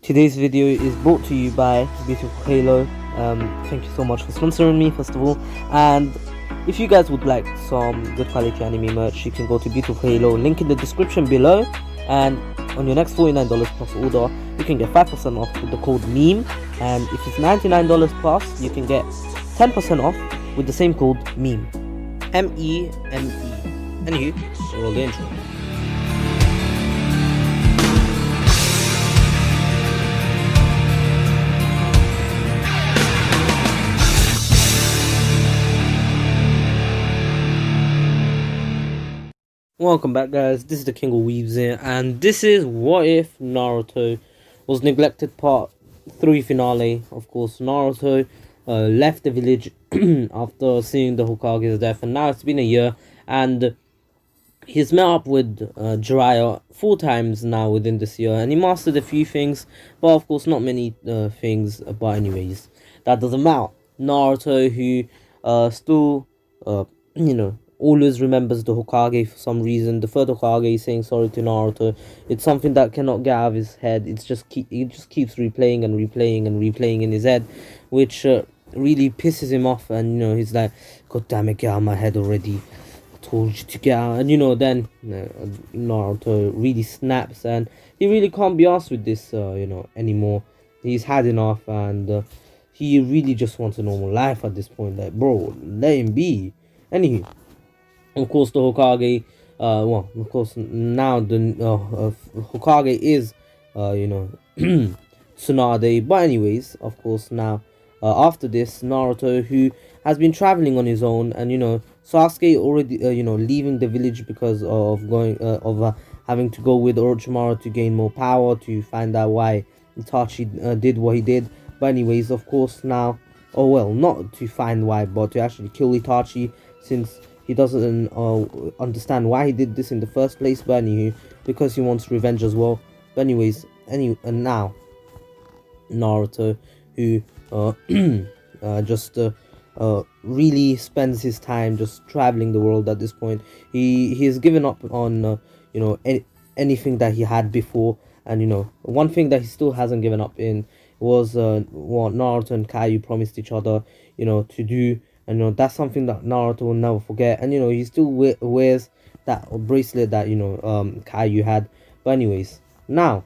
Today's video is brought to you by Beautiful Halo. Thank you so much for sponsoring me, first of all. And if you guys would like some good quality anime merch, you can go to Beautiful Halo, link in the description below. And on your next $49 plus order, you can get 5% off with the code MEME. And if it's $99 plus, you can get 10% off with the same code MEME. MEME. Anywho, roll the intro. Welcome back, guys. This is the King of Weaves here, and this is What If Naruto Was Neglected Part 3 finale. Of course, Naruto left the village after seeing the Hokage's death, and now it's been a year, and he's met up with Jiraiya 4 times now within this year, and he mastered a few things, but of course not many things. But anyways, that doesn't matter. Naruto, who still always remembers the Hokage for some reason. The third Hokage is saying sorry to Naruto. It's something that cannot get out of his head. It just keeps replaying and replaying and replaying in his head, which really pisses him off. And he's like, "God damn it, get out of my head already! I told you to get out." And then Naruto really snaps, and he really can't be asked with this anymore. He's had enough, and he really just wants a normal life at this point. Like, bro, let him be. Anywho, of course, the Hokage, of course, now the Hokage is, Tsunade. But anyways, of course, now, after this, Naruto, who has been traveling on his own, and, Sasuke already, leaving the village because of having to go with Orochimaru to gain more power, to find out why Itachi did what he did. But anyways, of course, now, not to find why, but to actually kill Itachi, since he doesn't understand why he did this in the first place. But anywho, because he wants revenge as well. But anyways, and now Naruto, who just really spends his time just traveling the world at this point. He has given up on anything that he had before. And one thing that he still hasn't given up in was what Naruto and Caillou promised each other to do. And that's something that Naruto will never forget. And he still wears that bracelet that Caillou had. But anyways, now,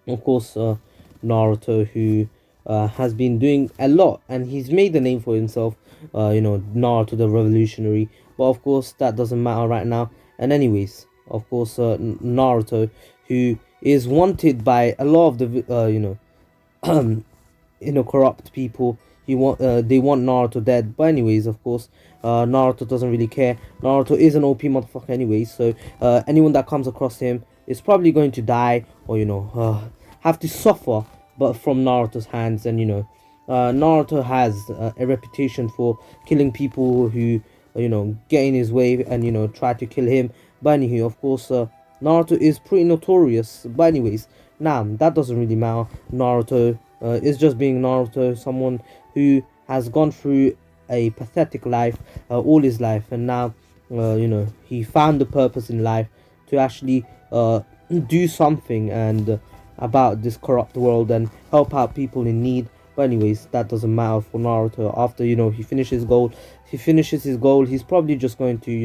of course, Naruto, who has been doing a lot, and he's made a name for himself, Naruto the Revolutionary. But of course, that doesn't matter right now. And anyways, of course, Naruto, who is wanted by a lot of the corrupt people. They want Naruto dead. But anyways, of course, Naruto doesn't really care. Naruto is an OP motherfucker anyways, so anyone that comes across him is probably going to die, or have to suffer, but from Naruto's hands. And Naruto has a reputation for killing people who get in his way and try to kill him. But anywho, of course, Naruto is pretty notorious. But anyways, now that doesn't really matter. Naruto is just being Naruto, someone who has gone through a pathetic life all his life, and now he found the purpose in life to actually do something and about this corrupt world and help out people in need. But anyways, that doesn't matter for Naruto. After he finishes his goal, he's probably just going to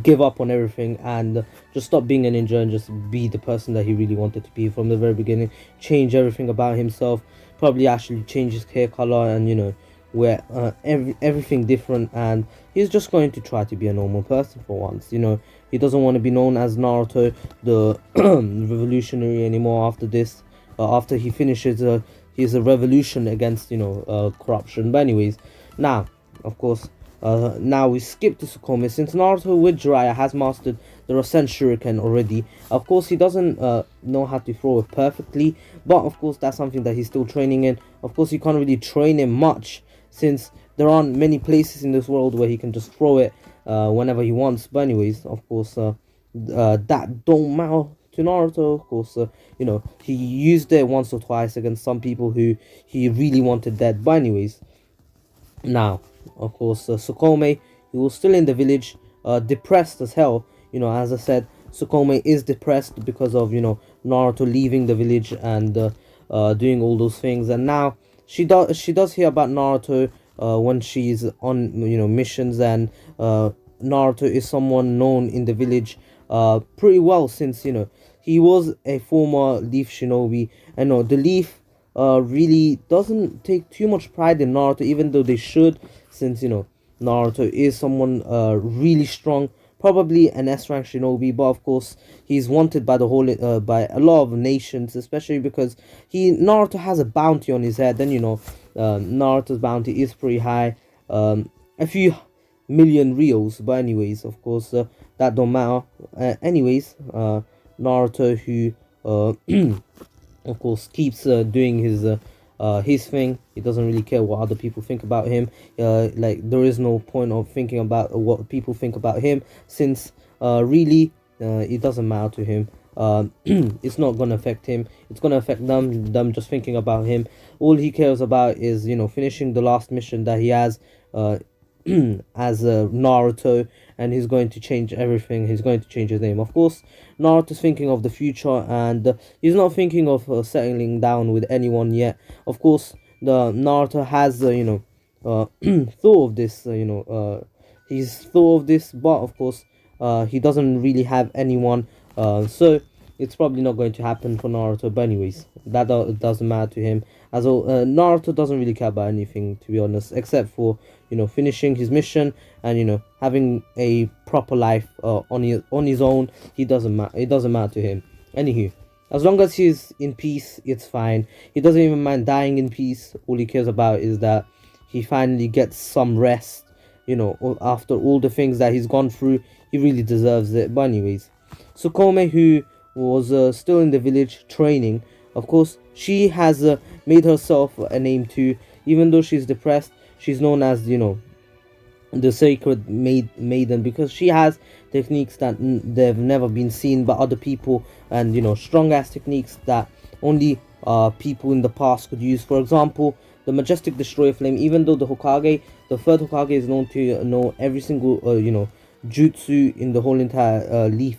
give up on everything and just stop being a ninja and just be the person that he really wanted to be from the very beginning. Change everything about himself, probably actually change his hair color, and wear everything different, and he's just going to try to be a normal person for once. He doesn't want to be known as Naruto the Revolutionary anymore after this. After he finishes his revolution against corruption. But anyways, now, of course, now we skip to Sukome, since Naruto with Jiraiya has mastered the Rasen Shuriken already. Of course, he doesn't know how to throw it perfectly, but of course that's something that he's still training in. Of course, you can't really train him much, since there aren't many places in this world where he can just throw it whenever he wants. But anyways, of course, that don't matter to Naruto. Of course, he used it once or twice against some people who he really wanted dead. But anyways, now, of course, Sukome, he was still in the village, depressed as hell. As I said, Sukome is depressed because of, Naruto leaving the village and doing all those things. And now she does hear about Naruto when she's on, missions. And Naruto is someone known in the village pretty well, since, he was a former Leaf Shinobi. And no, the Leaf really doesn't take too much pride in Naruto, even though they should, since, Naruto is someone really strong, probably an S rank shinobi. But of course he's wanted by the whole by a lot of nations, especially because Naruto has a bounty on his head. Then, Naruto's bounty is pretty high, a few million reals. But anyways, of course, that don't matter. Anyways, Naruto, who of course keeps doing his thing. He doesn't really care what other people think about him. Like, there is no point of thinking about what people think about him, since really it doesn't matter to him. It's not gonna affect him. It's gonna affect them just thinking about him. All he cares about is, finishing the last mission that he has as Naruto, and he's going to change everything. He's going to change his name. Of course, Naruto's thinking of the future, and he's not thinking of settling down with anyone yet. Of course, the Naruto has thought of this. He's thought of this, but of course, he doesn't really have anyone. So it's probably not going to happen for Naruto. But anyways, that doesn't matter to him. As all, Naruto doesn't really care about anything, to be honest, except for, finishing his mission and, having a proper life on his own. It doesn't matter to him. Anywho, as long as he's in peace, it's fine. He doesn't even mind dying in peace. All he cares about is that he finally gets some rest. After all the things that he's gone through, he really deserves it. But anyways, Sukome, who was still in the village training, of course, she has made herself a name too. Even though she's depressed, she's known as, the sacred maiden, because she has techniques that they've never been seen by other people, and, strong ass techniques that only people in the past could use. For example, the majestic destroyer flame. Even though the third Hokage, is known to know every single jutsu in the whole entire Leaf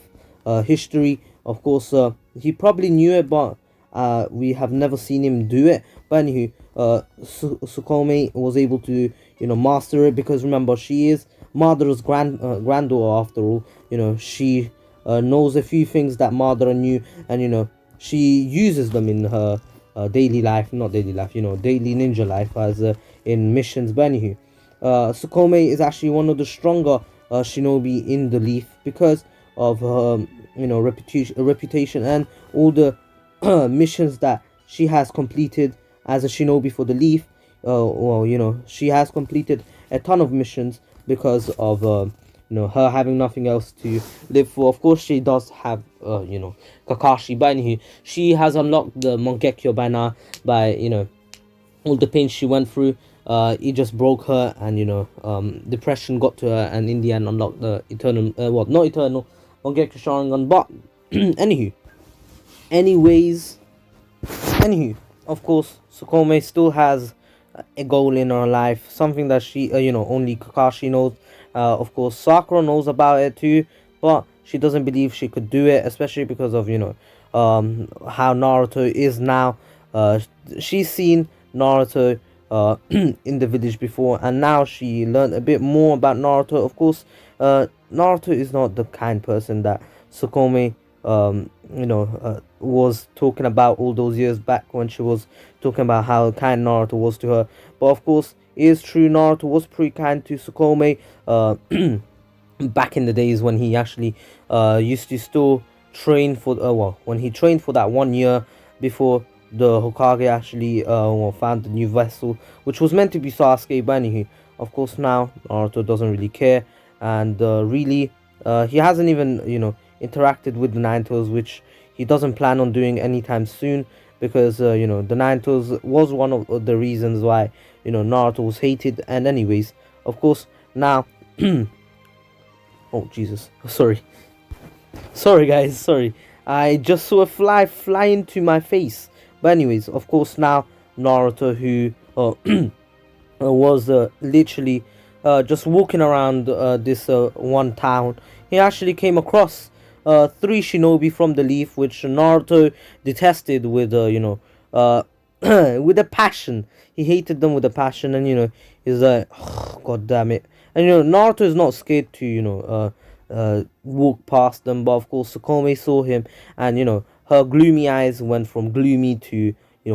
history. Of course, he probably knew it, but we have never seen him do it. But anywho, Sukome was able to, master it, because remember, she is Madara's granddaughter after all. She knows a few things that Madara knew, and, she uses them in her daily life, not daily life, daily ninja life, as in missions. But anywho, Sukome is actually one of the stronger shinobi in the Leaf, because of her, reputation and all the missions that she has completed as a shinobi for the Leaf. She has completed a ton of missions because of her having nothing else to live for. Of course, she does have Kakashi, but anyway, she has unlocked the Mangekyo by now, by all the pain she went through. It just broke her, and depression got to her, and in the end unlocked the eternal not eternal Mangekyo Sharingan. But anywho, of course, Sukome still has a goal in her life, something that she only Kakashi knows. Of course, Sakura knows about it too, but she doesn't believe she could do it, especially because of how Naruto is now. She's seen Naruto in the village before, and now she learned a bit more about Naruto. Of course, Naruto is not the kind person that Sukome was talking about all those years back, when she was talking about how kind Naruto was to her. But of course, it is true, Naruto was pretty kind to Sukome back in the days when he actually used to still train for when he trained for that 1 year before the Hokage actually found the new vessel, which was meant to be Sasuke. But anywho, of course, now Naruto doesn't really care, and really he hasn't even interacted with the Nine Tails, which he doesn't plan on doing anytime soon, because the Nine Tails was one of the reasons why Naruto was hated. And anyways, of course, now oh Jesus, sorry guys, sorry, I just saw a fly into my face. But anyways, of course, now Naruto, who was literally just walking around this one town, he actually came across three shinobi from the leaf, which Naruto detested with with a passion. He hated them with a passion, and he's like, oh, God damn it. And Naruto is not scared to walk past them, but of course Sakome saw him, and her gloomy eyes went from gloomy to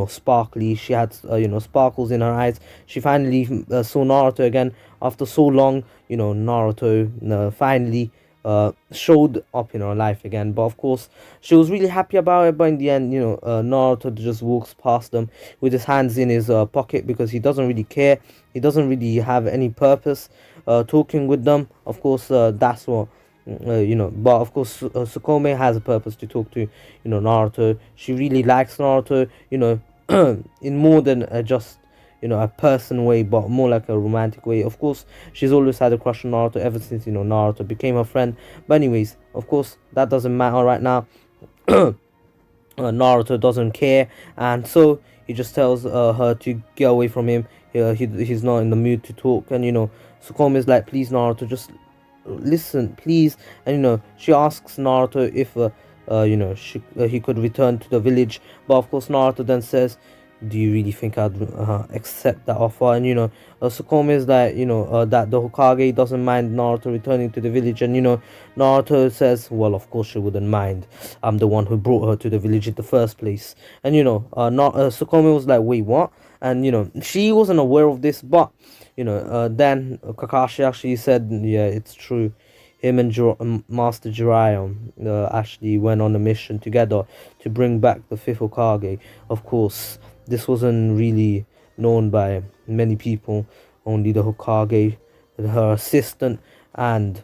sparkly. She had sparkles in her eyes. She finally saw Naruto again after so long. Naruto finally showed up in her life again, but of course she was really happy about it. But in the end, Naruto just walks past them with his hands in his pocket, because he doesn't really care. He doesn't really have any purpose talking with them. Of course, that's what but of course Sukome has a purpose to talk to Naruto. She really likes Naruto, in more than just a person way, but more like a romantic way. Of course, she's always had a crush on Naruto ever since Naruto became her friend. But anyways, of course, that doesn't matter right now. Naruto doesn't care, and so he just tells her to get away from him. He's not in the mood to talk, and Sukome is like, please Naruto, just listen, please. And she asks Naruto if he could return to the village, but of course Naruto then says, do you really think I'd accept that offer? And Sukome is like, that the Hokage doesn't mind Naruto returning to the village, and Naruto says, well, of course she wouldn't mind. I'm the one who brought her to the village in the first place. And Sukome was like, wait, what? And she wasn't aware of this, but then Kakashi actually said, yeah, it's true. Him and Master Jiraiya actually went on a mission together to bring back the fifth Hokage. Of course, this wasn't really known by many people. Only the Hokage, her assistant, and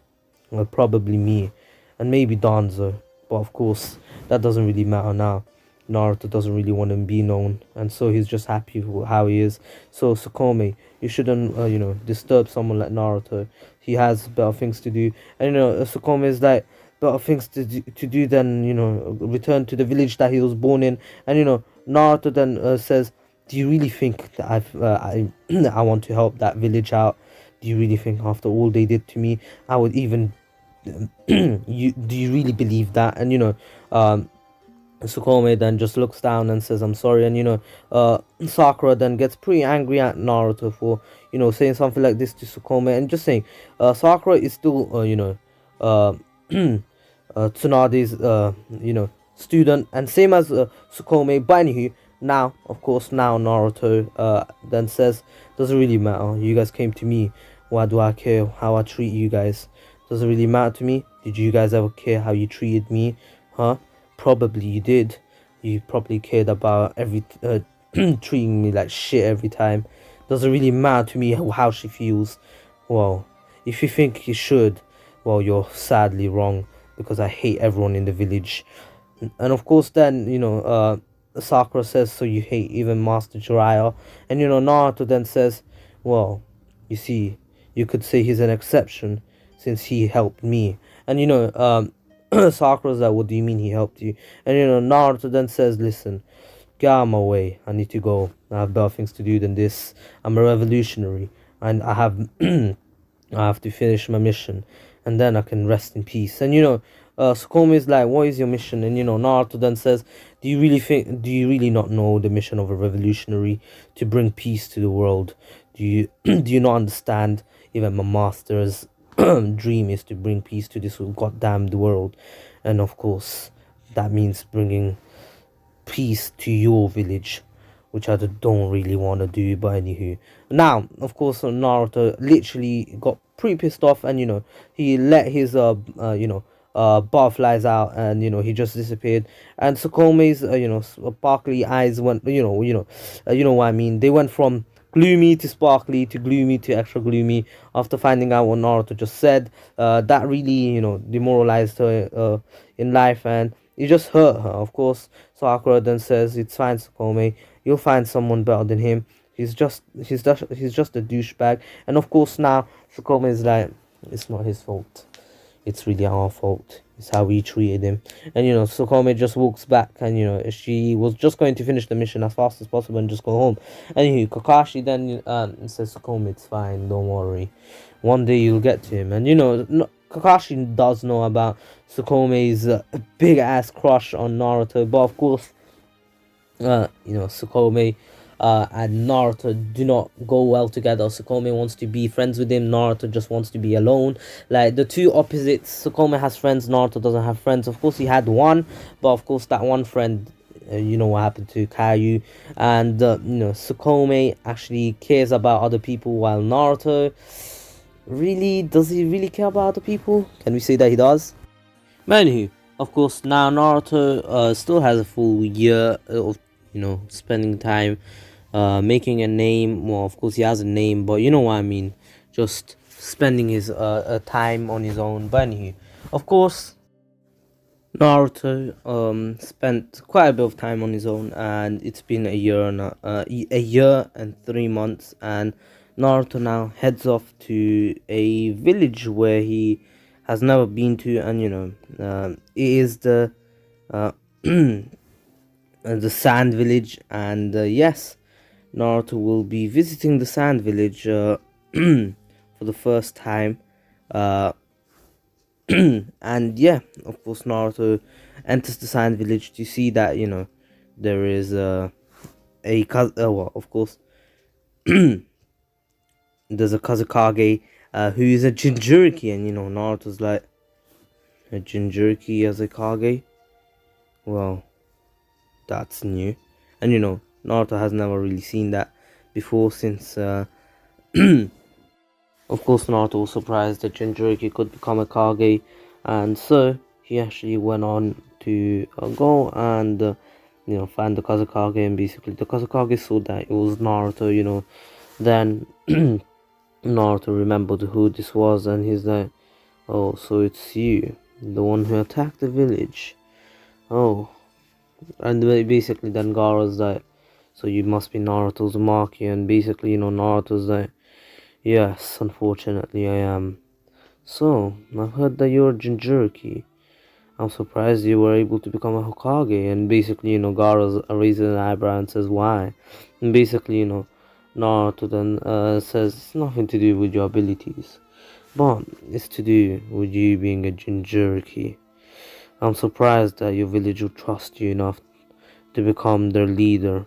probably me, and maybe Danzo. But of course, that doesn't really matter now. Naruto doesn't really want to be known, and so he's just happy with how he is. So Sukome, you shouldn't disturb someone like Naruto. He has better things to do. And Sukome is like, better things to do than return to the village that he was born in. And Naruto then says, do you really think that I want to help that village out? Do you really think after all they did to me I would even do you really believe that? And Sukome then just looks down and says, I'm sorry. And Sakura then gets pretty angry at Naruto for saying something like this to Sukome, and just saying Sakura is still uh Tsunade's student, and same as Sukome. But anywho, now of course Naruto then says, doesn't really matter, you guys came to me, why do I care how I treat you guys? Doesn't really matter to me. Did you guys ever care how you treated me? Huh? Probably you did. You probably cared about treating me like shit every time. Doesn't really matter to me how she feels. Well, if you think you should, well, you're sadly wrong, because I hate everyone in the village. And of course then Sakura says, so you hate even Master Jiraiya? And Naruto then says, well, you see, you could say he's an exception since he helped me. And Sakura's like, what do you mean he helped you? And Naruto then says, listen, get out of my way, I need to go, I have better things to do than this. I'm a revolutionary, and I have I have to finish my mission, and then I can rest in peace. And Sukome is like, what is your mission? And Naruto then says, do you really not know the mission of a revolutionary? To bring peace to the world. Do you do you not understand? Even my master's dream is to bring peace to this goddamned world. And of course that means bringing peace to your village, which I don't really want to do. But anywho, now of course Naruto literally got pretty pissed off, and he let his butterflies out, and he just disappeared. And Sukome's sparkly eyes went, you know what I mean, they went from gloomy to sparkly to gloomy to extra gloomy after finding out what Naruto just said. That really demoralized her in life, and it just hurt her. Of course Sakura then says, it's fine Sukome, you'll find someone better than him. He's just a douchebag. And of course now Sukome is like, it's not his fault, it's really our fault. It's how we treated him. And Sukome just walks back, and she was just going to finish the mission as fast as possible and just go home. And Kakashi then says, Sukome, it's fine, don't worry, one day you'll get to him. And Kakashi does know about Sukome's big ass crush on Naruto, but of course, Sukome and Naruto do not go well together. Sukome wants to be friends with him, Naruto just wants to be alone. Like the two opposites. Sukome has friends, Naruto doesn't have friends. Of course, he had one, but of course, that one friend, you know what happened to Caillou. And Sukome actually cares about other people, while Naruto, really, does he really care about other people? Can we say that he does? But anywho, of course, now Naruto still has a full year of spending time making a name. Well, of course, he has a name, but you know what I mean. Just spending his time on his own. But anywho, of course, Naruto spent quite a bit of time on his own, and it's been a year and 3 months, and Naruto now heads off to a village where he has never been to, and it is uh, the Sand Village, and yes, Naruto will be visiting the Sand Village for the first time. Uh, and yeah, of course, Naruto enters the Sand Village to see that there is well, of course, there's a Kazekage who is a Jinchuriki, and Naruto's like, a Jinchuriki as a Kage. Well, that's new, and Naruto has never really seen that before, since of course, Naruto was surprised that Jinchuriki could become a Kage, and so he actually went on to go and find the Kazekage, and basically the Kazekage saw that it was Naruto. Then Naruto remembered who this was, and he's like, "Oh, so it's you, the one who attacked the village? Oh." And basically then Gaara's like, "So you must be Naruto's Uzumaki," and basically Naruto's like, "Yes, unfortunately I am. So, I've heard that you're a Jinchuriki. I'm surprised you were able to become a Hokage." And basically, Gaara raises an eyebrow and says, "Why?" And basically, Naruto then says, "It's nothing to do with your abilities, but it's to do with you being a Jinchuriki. I'm surprised that your village would trust you enough to become their leader,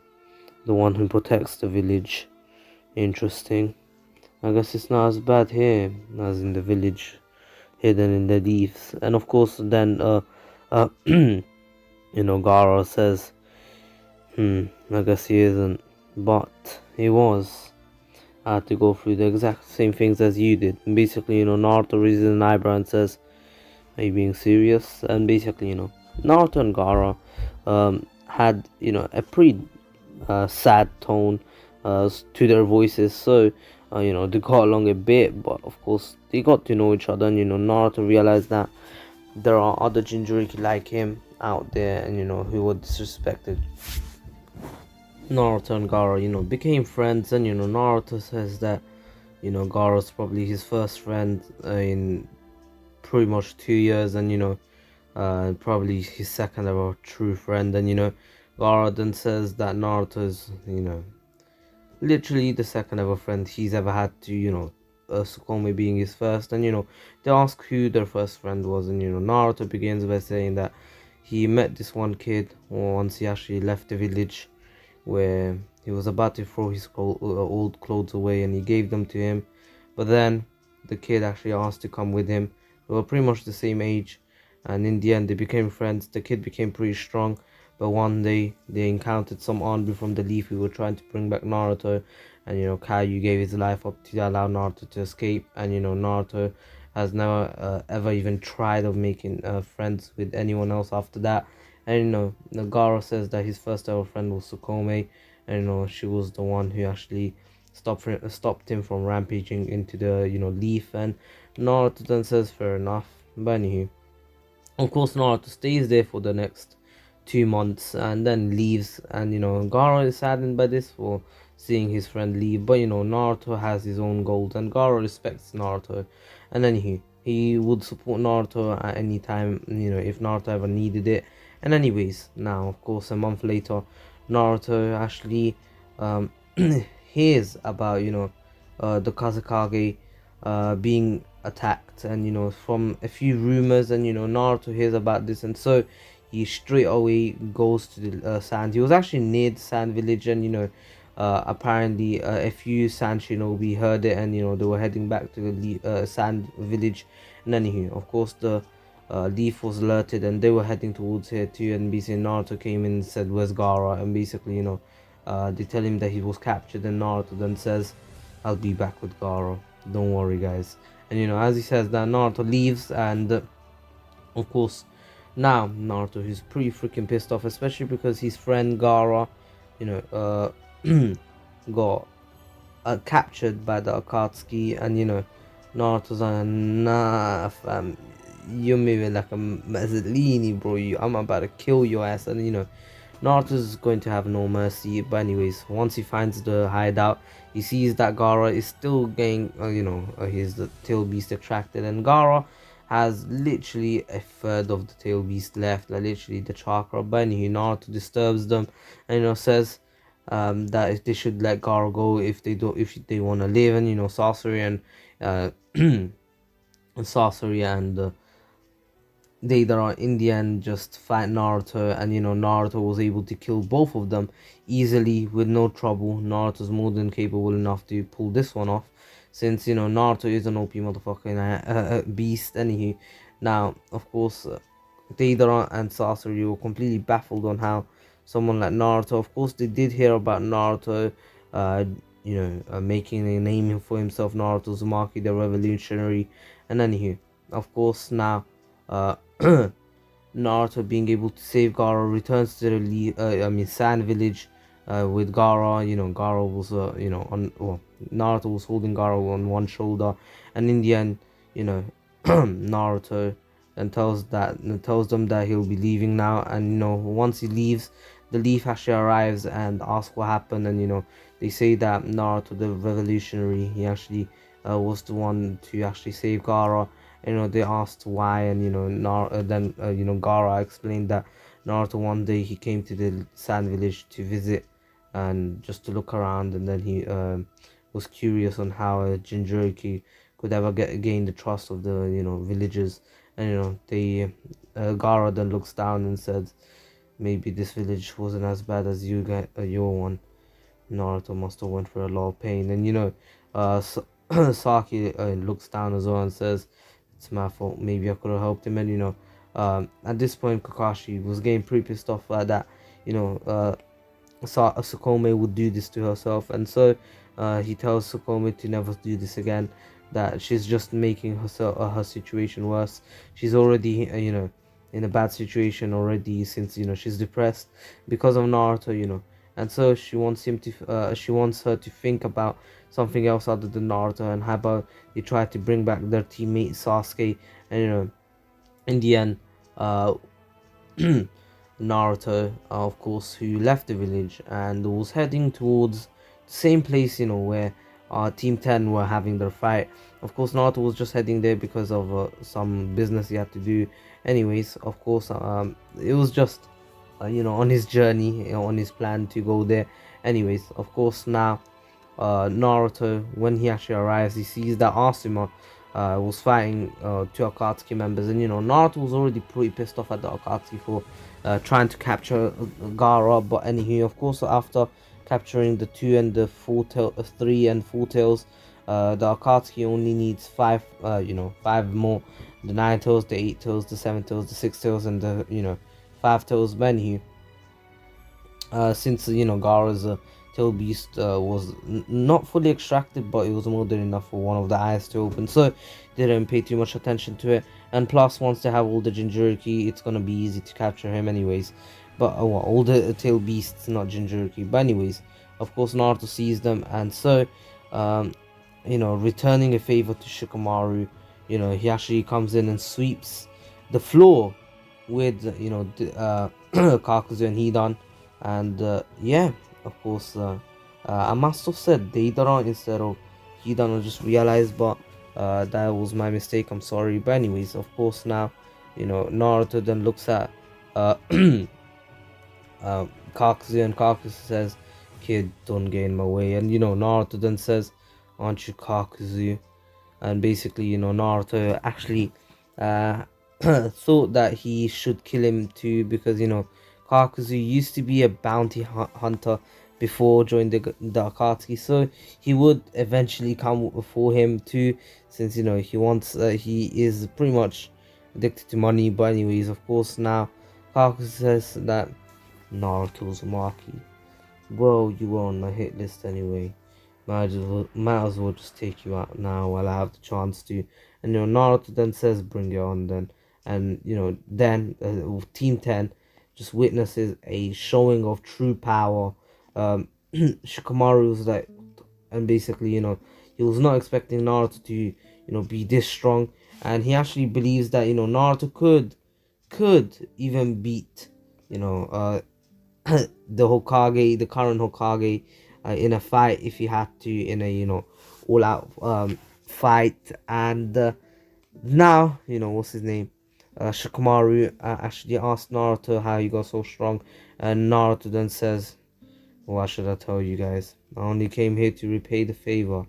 the one who protects the village. Interesting. I guess it's not as bad here as in the village, hidden in the leaves." And of course, then Gaara says, I guess he isn't, but he was. I had to go through the exact same things as you did." And basically, Naruto raises an eyebrow and says, "Are you being serious?" And basically, Naruto and Gaara had, a pretty sad tone to their voices, so they got along a bit, but of course they got to know each other, and Naruto realized that there are other Jinchuriki like him out there, and who were disrespected. Naruto and Gaara became friends, and Naruto says that Gaara's probably his first friend in pretty much 2 years, and probably his second ever true friend. And Gaara then says that Naruto is literally the second ever friend he's ever had, to Sukome being his first. And they ask who their first friend was, and Naruto begins by saying that he met this one kid once he actually left the village, where he was about to throw his old clothes away, and he gave them to him. But then the kid actually asked to come with him. They were pretty much the same age, and in the end they became friends. The kid became pretty strong, but one day they encountered some army from the Leaf who were trying to bring back Naruto, and Caillou gave his life up to allow Naruto to escape. And Naruto has never ever even tried of making friends with anyone else after that. And Nagara says that his first ever friend was Sukome, and she was the one who actually stopped him from rampaging into the Leaf. And Naruto then says, "Fair enough." But anywho, of course, Naruto stays there for the next 2 months and then leaves. And Gaara is saddened by this, for seeing his friend leave. But Naruto has his own goals, and Gaara respects Naruto. And then he would support Naruto at any time, if Naruto ever needed it. And anyways, now of course a month later, Naruto actually hears about the Kazekage being attacked, and from a few rumors, and Naruto hears about this, and so he straight away goes to the sand. He was actually near the sand village, and apparently a few sand shinobi heard it, and they were heading back to the sand village. And anywho, of course, the Leaf was alerted, and they were heading towards here too, and basically Naruto came in and said, "Where's Gaara?" And basically, they tell him that he was captured, and Naruto then says, "I'll be back with Gaara, don't worry guys." And as he says that, Naruto leaves, and of course now Naruto, who's pretty freaking pissed off, especially because his friend Gaara, you know got captured by the Akatsuki, and Naruto's like, "Nah fam, you're moving like a Mazzolini, bro. I'm about to kill your ass." And Naruto's going to have no mercy. But anyways, once he finds the hideout, he sees that Gaara is still getting, his the tail beast attracted, and Gaara has literally a third of the tail beast left, like literally the chakra. But anyway, Naruto disturbs them, and says that if they should let Gaara go if they want to live, and sorcery and sorcery and they that are in the end just fight Naruto, and Naruto was able to kill both of them easily with no trouble. Naruto's more than capable enough to pull this one off, since Naruto is an OP motherfucking beast. Anywho, now of course Deidara and Sasori were completely baffled on how someone like Naruto, of course they did hear about Naruto making a name for himself, Naruto Uzumaki the revolutionary. And anywho, of course now uh Naruto, being able to save Gaara, returns to the Sand Village with Gaara. Gaara was Naruto was holding Gaara on one shoulder, and in the end, Naruto and tells them that he'll be leaving now. And once he leaves, the Leaf actually arrives and asks what happened, and they say that Naruto the revolutionary, he actually was the one to actually save Gaara. They asked why, and then Gaara explained that Naruto one day he came to the Sand Village to visit and just to look around, and then he was curious on how a Jinchuriki could ever gain the trust of the villagers. And they Gaara then looks down and said, "Maybe this village wasn't as bad as your one." Naruto must have went through a lot of pain, and Saki looks down as well and says, "It's my fault. Maybe I could have helped him." And at this point, Kakashi was getting pretty pissed off that Sukome would do this to herself, and so he tells Sukome to never do this again. That she's just making her situation worse. She's already in a bad situation already, since she's depressed because of Naruto. And so she wants her to think about something else other than Naruto, and how about they try to bring back their teammate Sasuke. And in the end, Naruto, of course, who left the village and was heading towards the same place, where Team 10 were having their fight. Of course, Naruto was just heading there because of some business he had to do. Anyways, of course, it was just on his journey, on his plan to go there. Anyways, of course, now Naruto, when he actually arrives, he sees that Asuma was fighting two Akatsuki members, and Naruto was already pretty pissed off at the Akatsuki for trying to capture Gaara. But anyway, of course, after capturing the three and four tails, the Akatsuki only needs five more: the 9 tails, the 8 tails, the 7 tails, the 6 tails, and the 5 tails. But anyway, since Gaara's tail beast was not fully extracted, but it was more than enough for one of the eyes to open, so they didn't pay too much attention to it. And plus, once they have all the Jinchuriki, it's gonna be easy to capture him anyways. But all the tail beasts, not Jinchuriki. But anyways, of course, Naruto sees them, and so returning a favor to Shikamaru, he actually comes in and sweeps the floor with Kakuzu and Hidan. And yeah, of course, I must have said Deidara instead of Hidan. I just realized, but that was my mistake. I'm sorry. But anyways, of course, now Naruto then looks at Kakuzu, and Kakuzu says, "Kid, don't get in my way." And Naruto then says, "Aren't you Kakuzu?" and basically, Naruto actually uh thought that he should kill him too, because Kakuzu used to be a bounty hunter before joining the Akatsuki, so he would eventually come for him too, since he is pretty much addicted to money. But anyways, of course, now Kakuzu says that Naruto's Maki. Well, you were on my hit list anyway. Might as well just take you out now while I have the chance to. And Naruto then says, "Bring it on then." And then Team 10 just witnesses a showing of true power. Shikamaru was like, and basically, he was not expecting Naruto to, be this strong, and he actually believes that Naruto could even beat, you know, the Hokage, the current Hokage, in a fight if he had to, in a all out fight. And now what's his name, Shikamaru actually asked Naruto how he got so strong, and Naruto then says, "Why should I tell you guys? I only came here to repay the favor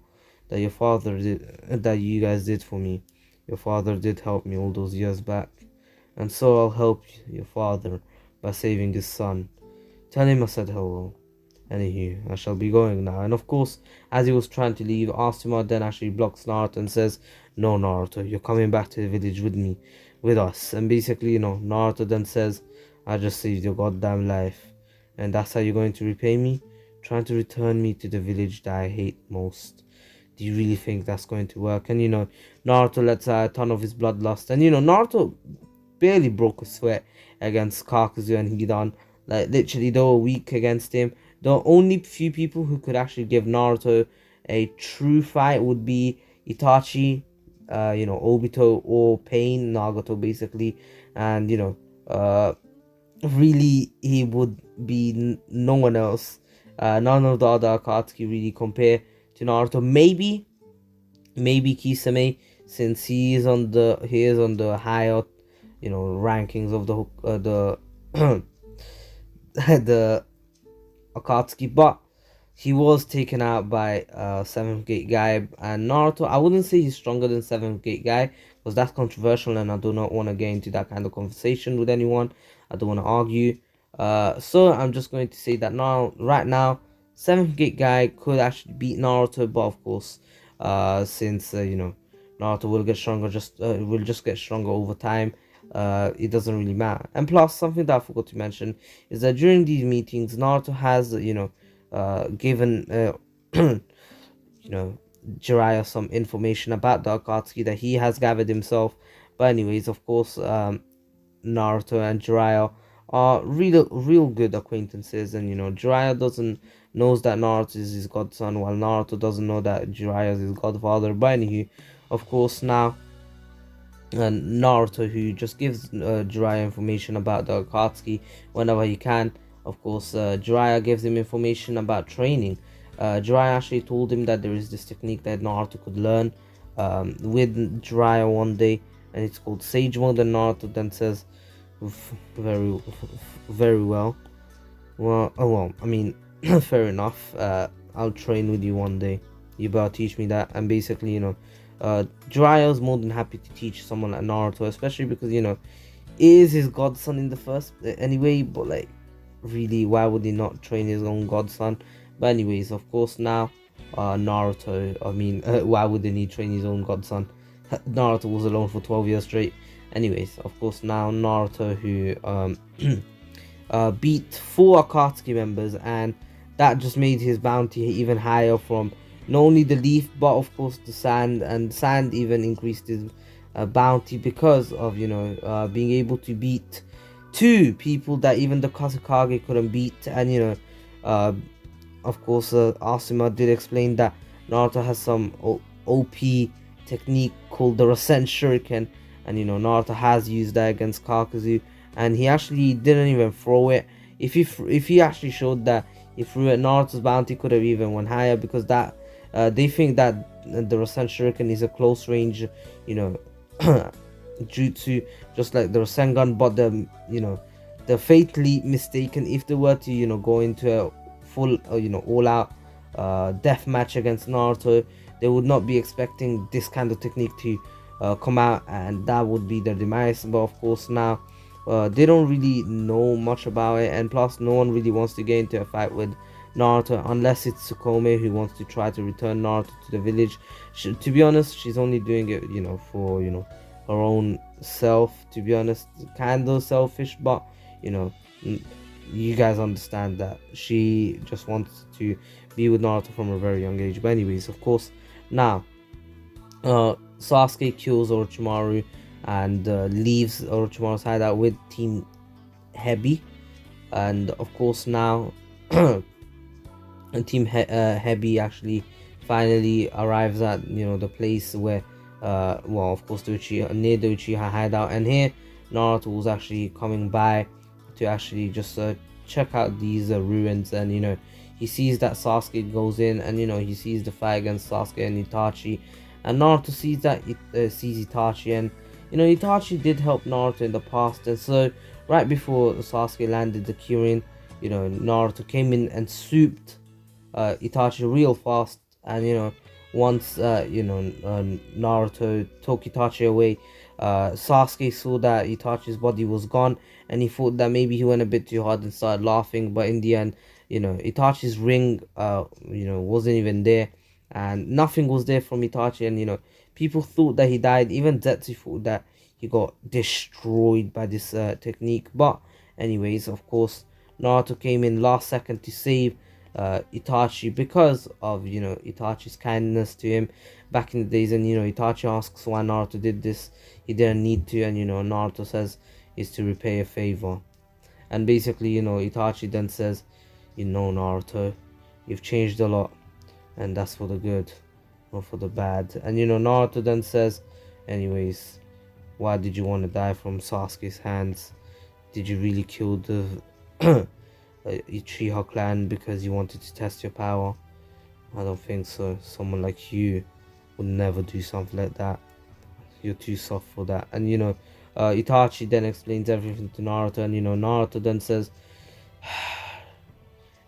that that you guys did for me. Your father did help me all those years back, and so I'll help your father by saving his son. Tell him I said hello. Anywho, I shall be going now." And of course, as he was trying to leave, Asuma then actually blocks Naruto and says, "No, Naruto, you're coming back to the village with us." And basically, Naruto then says, "I just saved your goddamn life. And that's how you're going to repay me? Trying to return me to the village that I hate most. Do you really think that's going to work?" And Naruto lets out a ton of his bloodlust. And Naruto barely broke a sweat against Kakuzu and Hidan. Like, literally, they were weak against him. The only few people who could actually give Naruto a true fight would be Itachi, Obito, or Pain, Nagato, basically. And, really, he would be no one else. None of the other Akatsuki really compare to Naruto. Maybe Kisame, since he is on the higher, rankings of the the Akatsuki, but he was taken out by Seventh Gate guy. And Naruto, I wouldn't say he's stronger than Seventh Gate guy, because that's controversial, and I do not want to get into that kind of conversation with anyone. I don't want to argue. So I'm just going to say that right now, Seventh Gate guy could actually beat Naruto, but of course, since Naruto will get stronger, will just get stronger over time. It doesn't really matter. And plus, something that I forgot to mention is that during these meetings, Naruto has given Jiraiya some information about the Akatsuki that he has gathered himself. But anyways, of course, Naruto and Jiraiya are real good acquaintances, and Jiraiya doesn't knows that Naruto is his godson, while Naruto doesn't know that Jiraiya is his godfather. But anywho, of course, now Naruto, who just gives Jiraiya information about the Akatsuki whenever he can. Of course, Jiraiya gives him information about training. Jiraiya actually told him that there is this technique that Naruto could learn with Jiraiya one day, and it's called Sage Mode. And Naruto then says, very, very well. I mean, fair enough. I'll train with you one day. You better teach me that. And basically, Jiraiya's more than happy to teach someone like Naruto, especially because is his godson in the first anyway. But like, really, why would he not train his own godson? But anyways, of course, now Naruto, I mean, why wouldn't he train his own godson? Naruto was alone for 12 years straight. Anyways, of course, now Naruto, who beat 4 Akatsuki members, and that just made his bounty even higher from not only the leaf, but of course the sand. And sand even increased his bounty because of being able to beat 2 people that even the Kazekage couldn't beat. And of course, Asuma did explain that Naruto has some OP technique called the Rasen Shuriken, and Naruto has used that against Kakuzu, and he actually didn't even throw it. If he actually showed that he threw it, Naruto's bounty could have even went higher, because that they think that the Rasen Shuriken is a close range jutsu, just like the Rasengan, but they're fatally mistaken if they were to go into a full all out death match against Naruto. they would not be expecting this kind of technique to come out, and that would be their demise. But of course now they don't really know much about it, and plus no one really wants to get into a fight with Naruto unless it's Tsukome who wants to try to return Naruto to the village. To be honest, she's only doing it, for her own self. To be honest, kind of selfish, but you know, you guys understand that she just wants to be with Naruto from a very young age. But anyways, of course, now Sasuke kills Orochimaru and leaves Orochimaru's hideout with Team Hebi, and of course now Team Hebi actually finally arrives at the place where well, of course, near the Uchiha hideout, and here Naruto was actually coming by to actually just check out these ruins, and he sees that Sasuke goes in, and he sees the fight against Sasuke and Itachi, and Naruto sees that sees Itachi, and Itachi did help Naruto in the past, and so right before Sasuke landed the Kirin, Naruto came in and swooped Itachi real fast, and once Naruto took Itachi away, Sasuke saw that Itachi's body was gone, and he thought that maybe he went a bit too hard and started laughing, but in the end, Itachi's ring wasn't even there, and nothing was there from Itachi, and people thought that he died. Even Zetsu thought that he got destroyed by this technique. But anyways, of course, Naruto came in last second to save Itachi because of Itachi's kindness to him back in the days, and Itachi asks why Naruto did this. He didn't need to, and Naruto says is to repay a favor, and basically Itachi then says, Naruto, you've changed a lot, and that's for the good, not for the bad. And Naruto then says, anyways, why did you want to die from Sasuke's hands? Did you really kill the Uchiha clan because you wanted to test your power? I don't think so. Someone like you would never do something like that. You're too soft for that. And Itachi then explains everything to Naruto, and Naruto then says,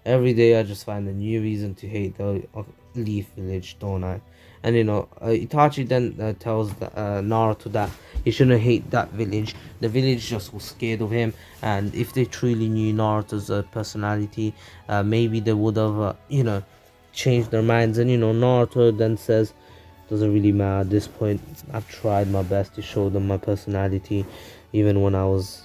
every day I just find a new reason to hate the Leaf Village, don't I? And Itachi then tells Naruto that he shouldn't hate that village. The village just was scared of him, and if they truly knew Naruto's personality, maybe they would have changed their minds. And Naruto then says, doesn't really matter at this point. I've tried my best to show them my personality, even when I was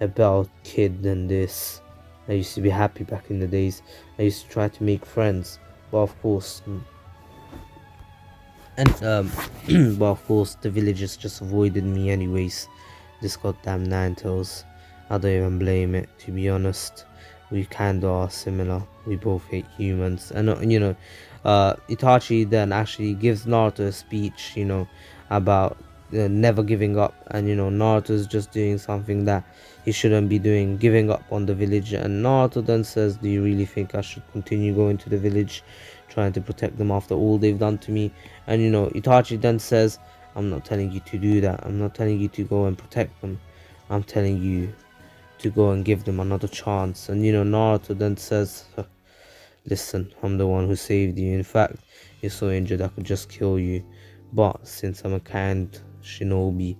a better kid than this. I used to be happy back in the days. I used to try to make friends, but of course, but of course, the villagers just avoided me anyways. This goddamn Ninetales. I don't even blame it, to be honest. We kinda are similar. We both hate humans, and Itachi then actually gives Naruto a speech, about never giving up, and Naruto's just doing something that he shouldn't be doing, giving up on the village. And Naruto then says, do you really think I should continue going to the village, trying to protect them after all they've done to me? And Itachi then says, I'm not telling you to do that. I'm not telling you to go and protect them. I'm telling you to go and give them another chance. And Naruto then says, listen, I'm the one who saved you. In fact, you're so injured I could just kill you, but since I'm a kind shinobi,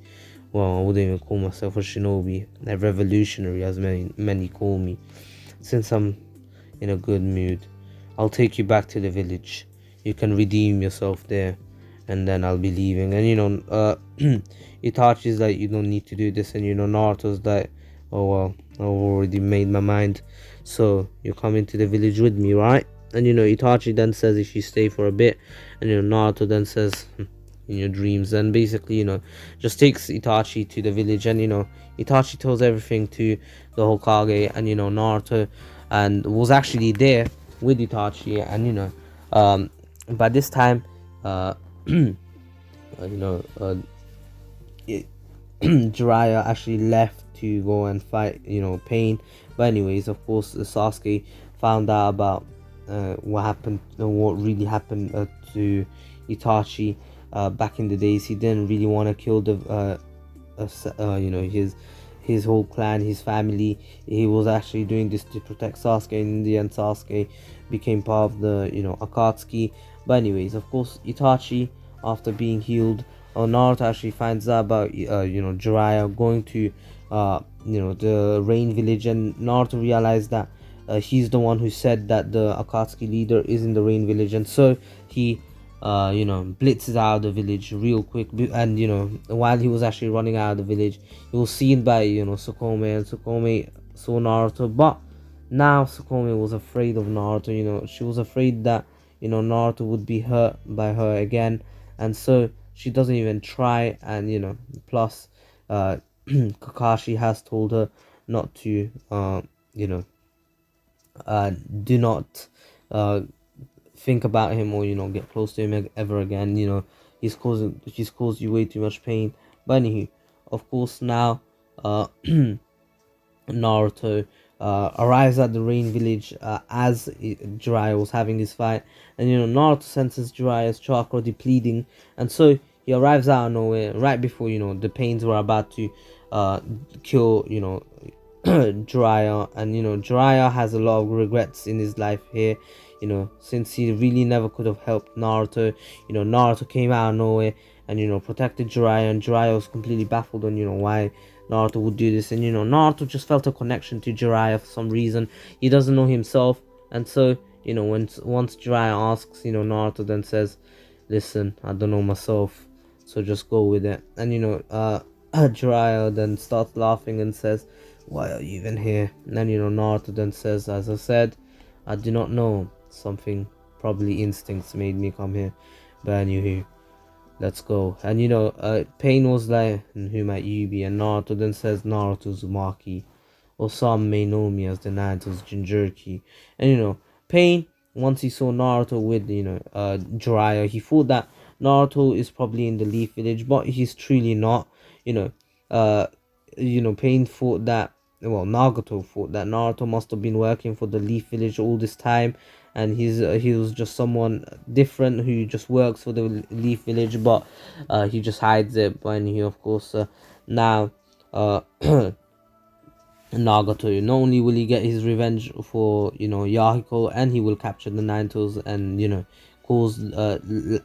well, I wouldn't even call myself a shinobi, a revolutionary as many call me. Since I'm in a good mood, I'll take you back to the village. You can redeem yourself there, and then I'll be leaving. And Itachi's like, you don't need to do this, and Naruto's like, oh well, I've already made my mind, so you're coming to the village with me, right? And Itachi then says, if you stay for a bit, and Naruto then says, in your dreams. And basically just takes Itachi to the village, and Itachi tells everything to the Hokage, and Naruto and was actually there with Itachi, and by this time Jiraiya actually left to go and fight Pain. But anyways, of course, Sasuke found out about what really happened to Itachi back in the days. He didn't really want to kill the his whole clan, his family. He was actually doing this to protect Sasuke, and in the end Sasuke became part of the Akatsuki. But anyways, of course, Itachi, after being healed, Naruto actually finds out about Jiraiya going to the Rain Village, and Naruto realized that he's the one who said that the Akatsuki leader is in the Rain Village, and so he blitzes out of the village real quick. And while he was actually running out of the village, he was seen by Sukome, and Sukome saw Naruto. But now Sukome was afraid of Naruto. She was afraid that Naruto would be hurt by her again, and so she doesn't even try. And plus Kakashi has told her not to do not think about him, or get close to him ever again. He's caused you way too much pain. But anywho, of course, now Naruto arrives at the Rain Village as Jiraiya was having his fight, and Naruto senses Jiraiya's chakra depleting, and so he arrives out of nowhere right before the pains were about to kill Jiraiya. And Jiraiya has a lot of regrets in his life here, since he really never could have helped Naruto. Naruto came out of nowhere and protected Jiraiya, and Jiraiya was completely baffled on why Naruto would do this. And Naruto just felt a connection to Jiraiya for some reason. He doesn't know himself, and so once Jiraiya asks, Naruto then says, listen, I don't know myself, so just go with it. And Jiraiya then starts laughing and says, why are you even here? And then Naruto then says, as I said, I do not know, something, probably instincts made me come here, but anywho, let's go. And Pain was like, and who might you be? And Naruto then says, Naruto Uzumaki, or some may know me as the Naruto's Jinchuriki. And Pain, once he saw Naruto with Jiraiya, he thought that Naruto is probably in the Leaf Village, but he's truly not. Pain thought that, well, Nagato thought that Naruto must have been working for the Leaf Village all this time, and he was just someone different who just works for the Leaf Village, but he just hides it. But he, of course, now Nagato, not only will he get his revenge for Yahiko, and he will capture the Nine Tails, and cause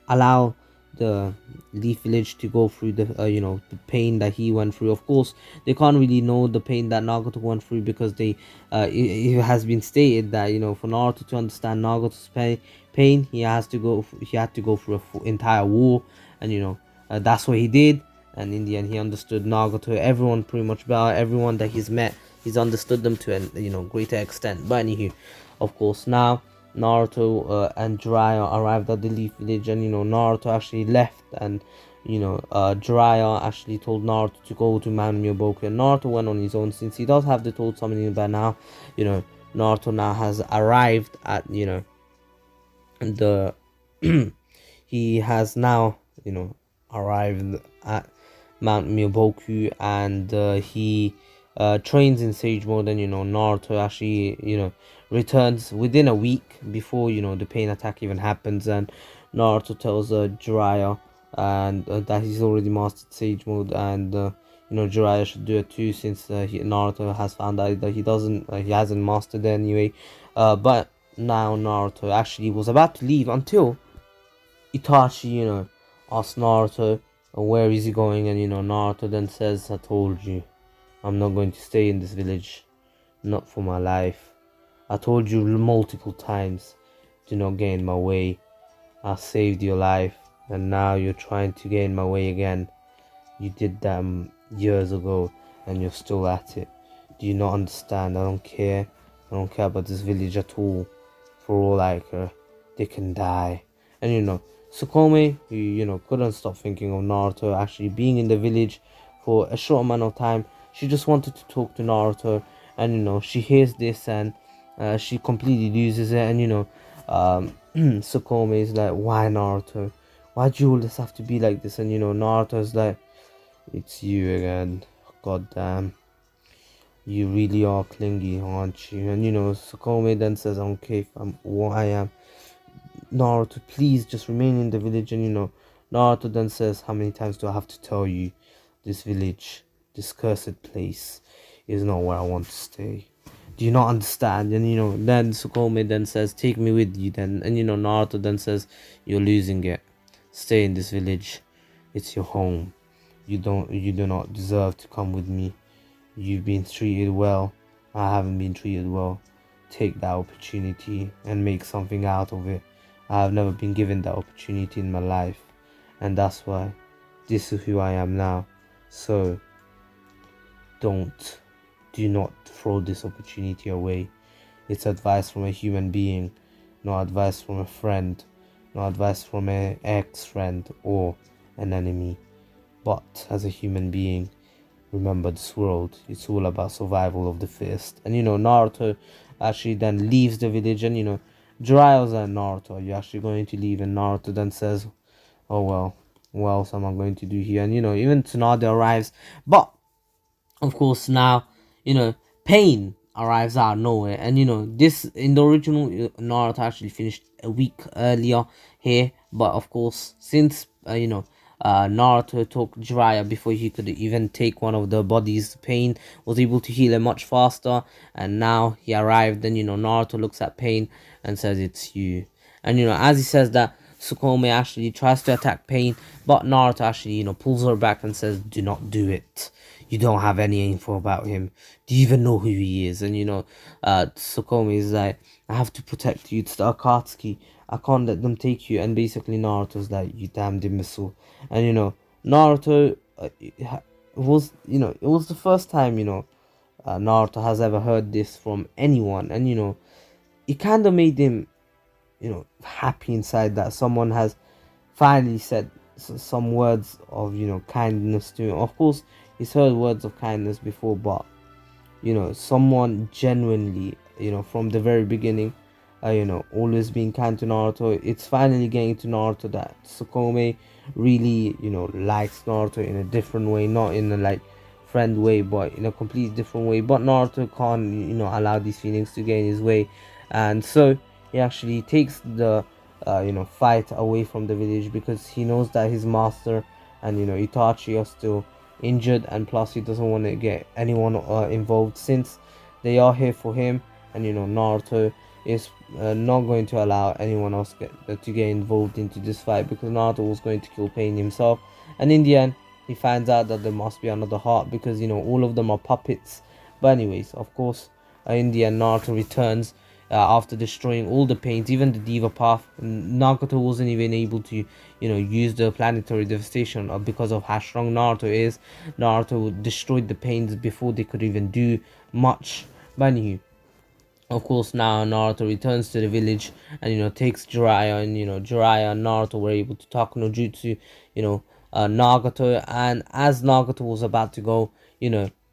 allow the Leaf Village to go through the the pain that he went through. Of course, they can't really know the pain that Nagato went through, because it has been stated that for Naruto to understand Nagato's pain, he had to go through a entire war, and that's what he did. And in the end, he understood Nagato. Everyone, pretty much about everyone that he's met, he's understood them to a greater extent. But anywho, of course, now Naruto and Jiraiya arrived at the Leaf Village, and Naruto actually left, and Jiraiya actually told Naruto to go to Mount Myoboku, and Naruto went on his own, since he does have the Toad Summoning by now. Naruto now has arrived at the he has now arrived at Mount Myoboku, and he trains in Sage Mode. And Naruto actually returns within a week before the pain attack even happens, and Naruto tells Jiraiya and that he's already mastered Sage Mode, and Jiraiya should do it too, since Naruto has found out that he hasn't mastered it anyway. But now Naruto actually was about to leave until Itachi asked Naruto where is he going, and Naruto then says, I told you, I'm not going to stay in this village, not for my life. I told you multiple times, do not get in my way. I saved your life, and now you're trying to get in my way again. You did that years ago, and you're still at it. Do you not understand? I don't care. I don't care about this village at all. For all I care, they can die. And Sukome, who couldn't stop thinking of Naruto actually being in the village for a short amount of time, she just wanted to talk to Naruto, and she hears this, and she completely loses it. And Sukome is like, why Naruto? Why'd you always have to be like this? And Naruto's like, it's you again. God damn. You really are clingy, aren't you? And Sukome then says, I don't care if I'm what I am. Naruto, please just remain in the village. And Naruto then says, how many times do I have to tell you, this village, this cursed place, is not where I want to stay. Do you not understand? And then Sukome then says, take me with you then. And Naruto then says, you're losing it. Stay in this village. It's your home. You do not deserve to come with me. You've been treated well. I haven't been treated well. Take that opportunity and make something out of it. I have never been given that opportunity in my life. And that's why this is who I am now. So don't do not throw this opportunity away. It's advice from a human being, not advice from a friend, not advice from an ex-friend or an enemy. But as a human being, remember this world, it's all about survival of the fittest. And Naruto actually then leaves the village, and Jiraiya's and Naruto, are you actually going to leave? And Naruto then says, oh well, what else am I going to do here? And even Tsunade arrives, but of course now pain arrives out of nowhere. And this in the original Naruto actually finished a week earlier here, but of course since Naruto took Jiraiya before he could even take one of the bodies, Pain was able to heal him much faster, and now he arrived. And Naruto looks at Pain and says, it's you. And as he says that, Sukome actually tries to attack Pain, but Naruto actually pulls her back and says, do not do it. You don't have any info about him. Do you even know who he is? And Sukome is like, I have to protect you. It's the Akatsuki. I can't let them take you. And basically Naruto's like, you damned imbecile. And Naruto it was the first time Naruto has ever heard this from anyone. And it kind of made him happy inside that someone has finally said some words of kindness to him. Of course he's heard words of kindness before, but someone genuinely from the very beginning always being kind to Naruto. It's finally getting to Naruto that Sukome really likes Naruto in a different way, not in a like friend way, but in a completely different way. But Naruto can't allow these feelings to get in his way, and so he actually takes the fight away from the village, because he knows that his master and Itachi are still injured, and plus he doesn't want to get anyone involved, since they are here for him. And Naruto is not going to allow anyone else to get involved into this fight, because Naruto was going to kill Pain himself. And in the end he finds out that there must be another heart, because all of them are puppets. But anyways, of course, in the end Naruto returns after destroying all the Pains, even the Diva Path. Nagato wasn't even able to use the planetary devastation because of how strong Naruto is. Naruto destroyed the Pains before they could even do much. But anywho, of course now Naruto returns to the village and takes Jiraiya, and Jiraiya and Naruto were able to talk no jutsu Nagato. And as Nagato was about to go,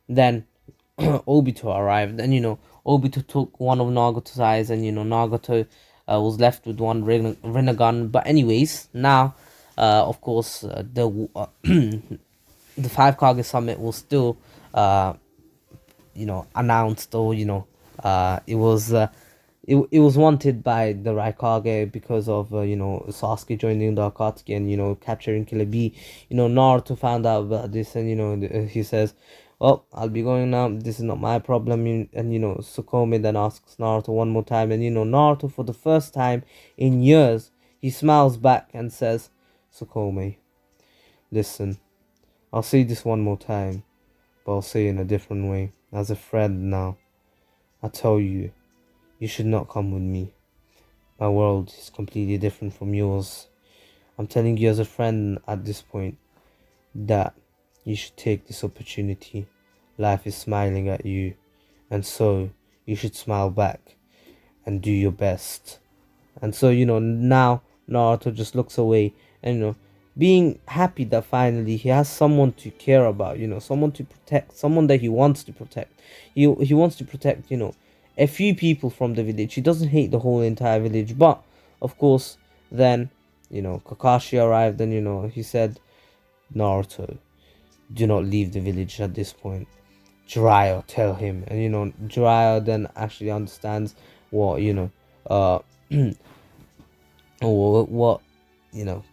then Obito arrived, and Obito took one of Nagato's eyes, and Nagato was left with one Rinnegan. But anyways, now of course the Five Kage Summit was still announced, or it was wanted by the Raikage because of Sasuke joining the Akatsuki and capturing Killer Bee. Naruto found out about this, and he says, well, I'll be going now, this is not my problem. And Sukome then asks Naruto one more time, and Naruto, for the first time in years, he smiles back and says, Sukome, listen, I'll say this one more time, but I'll say it in a different way. As a friend now, I tell you, you should not come with me. My world is completely different from yours. I'm telling you as a friend at this point that you should take this opportunity. Life is smiling at you, and so you should smile back and do your best. And so now Naruto just looks away, and being happy that finally he has someone to care about, someone to protect, someone that he wants to protect. He wants to protect a few people from the village. He doesn't hate the whole entire village. But of course then Kakashi arrived, and he said, Naruto, do not leave the village at this point. Jiraiya, tell him. And Jiraiya then actually understands what what